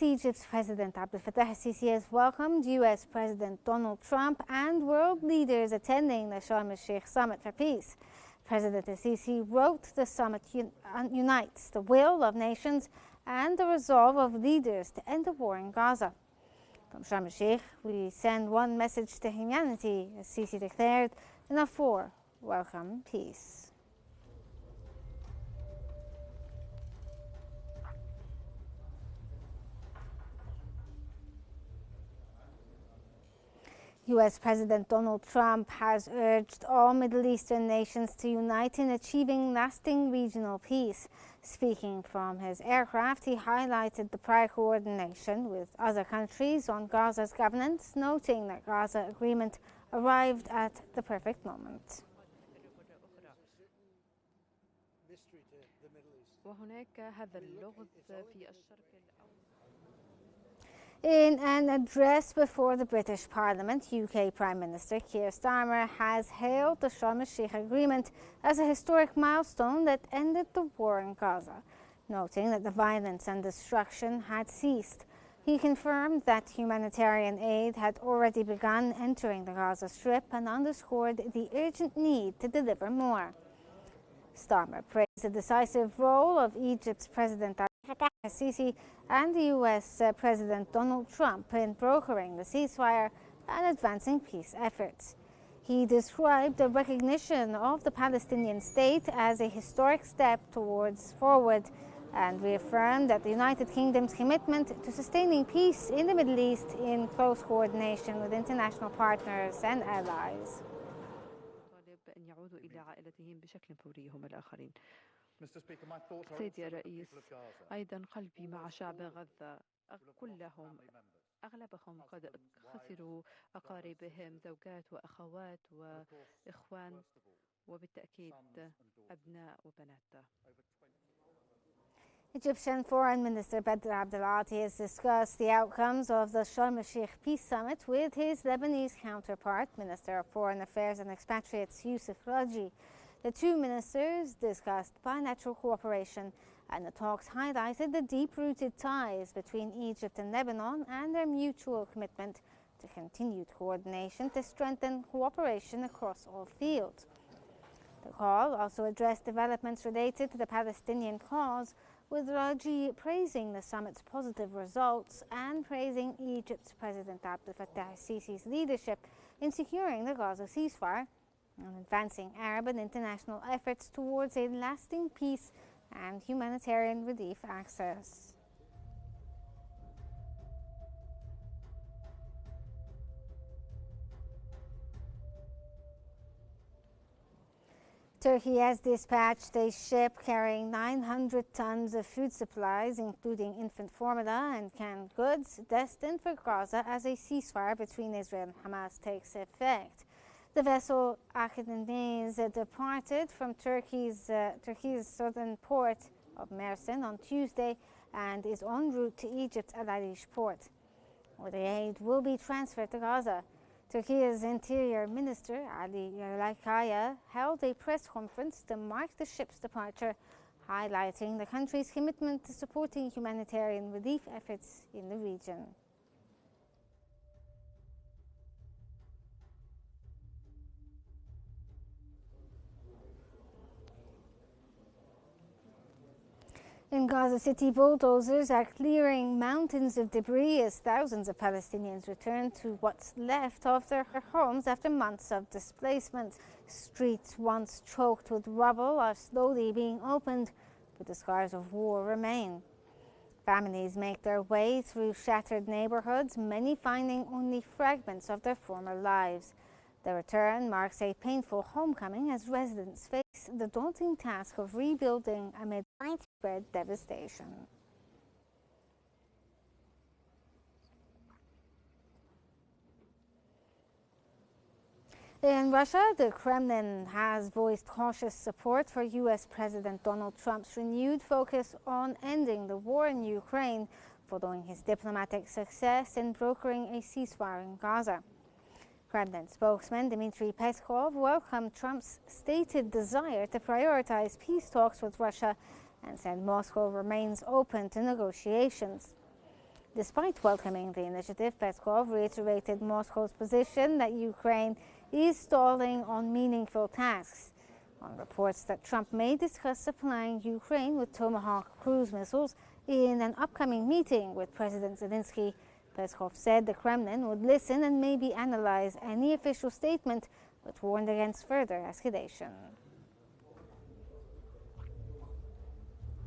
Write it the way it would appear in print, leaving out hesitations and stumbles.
Egypt's President Abdel Fattah el-Sisi has welcomed U.S. President Donald Trump and world leaders attending the Sharm el-Sheikh Summit for Peace. President el-Sisi wrote the summit unites the will of nations and the resolve of leaders to end the war in Gaza. From Sharm el-Sheikh, we send one message to humanity, as Sisi declared in a welcome peace. U.S. President Donald Trump has urged all Middle Eastern nations to unite in achieving lasting regional peace. Speaking from his aircraft, he highlighted the prior coordination with other countries on Gaza's governance, noting that Gaza agreement arrived at the perfect moment. In an address before the British Parliament, UK Prime Minister Keir Starmer has hailed the Sharm el-Sheikh agreement as a historic milestone that ended the war in Gaza, noting that the violence and destruction had ceased. He confirmed that humanitarian aid had already begun entering the Gaza Strip and underscored the urgent need to deliver more. Starmer praised the decisive role of Egypt's President Fattah el-Sisi and the U.S. President Donald Trump in brokering the ceasefire and advancing peace efforts. He described the recognition of the Palestinian state as a historic step forward and reaffirmed that the United Kingdom's commitment to sustaining peace in the Middle East in close coordination with international partners and allies. سيدي الرئيس، أيضا قلبي مع شعب غزة كلهم أغلبهم قد خسروا أقاربهم، زوجات وأخوات وإخوان وبالتأكيد أبناء وبنات. Egyptian Foreign Minister Badr Abdelati has discussed the outcomes of the Sharm el-Sheikh Peace Summit with his Lebanese counterpart, Minister of Foreign Affairs and Expatriates Youssef Raji. The two ministers discussed bilateral cooperation, and the talks highlighted the deep-rooted ties between Egypt and Lebanon and their mutual commitment to continued coordination to strengthen cooperation across all fields. The call also addressed developments related to the Palestinian cause, with Raji praising the summit's positive results and praising Egypt's President Abdel Fattah el-Sisi's leadership in securing the Gaza ceasefire and advancing Arab and international efforts towards a lasting peace and humanitarian relief access. Turkey has dispatched a ship carrying 900 tons of food supplies, including infant formula and canned goods, destined for Gaza as a ceasefire between Israel and Hamas takes effect. The vessel Qnews departed from Turkey's southern port of Mersin on Tuesday and is en route to Egypt's Al Arish port, where the aid will be transferred to Gaza. Turkey's Interior Minister Ali Yerlikaya held a press conference to mark the ship's departure, highlighting the country's commitment to supporting humanitarian relief efforts in the region. In Gaza City, bulldozers are clearing mountains of debris as thousands of Palestinians return to what's left of their homes after months of displacement. Streets once choked with rubble are slowly being opened, but the scars of war remain. Families make their way through shattered neighborhoods, many finding only fragments of their former lives. The return marks a painful homecoming as residents face the daunting task of rebuilding amid widespread devastation. In Russia, the Kremlin has voiced cautious support for U.S. President Donald Trump's renewed focus on ending the war in Ukraine following his diplomatic success in brokering a ceasefire in Gaza. Kremlin spokesman Dmitry Peskov welcomed Trump's stated desire to prioritize peace talks with Russia and said Moscow remains open to negotiations. Despite welcoming the initiative, Peskov reiterated Moscow's position that Ukraine is stalling on meaningful tasks. On reports that Trump may discuss supplying Ukraine with Tomahawk cruise missiles in an upcoming meeting with President Zelensky, Peskov said the Kremlin would listen and maybe analyze any official statement, but warned against further escalation.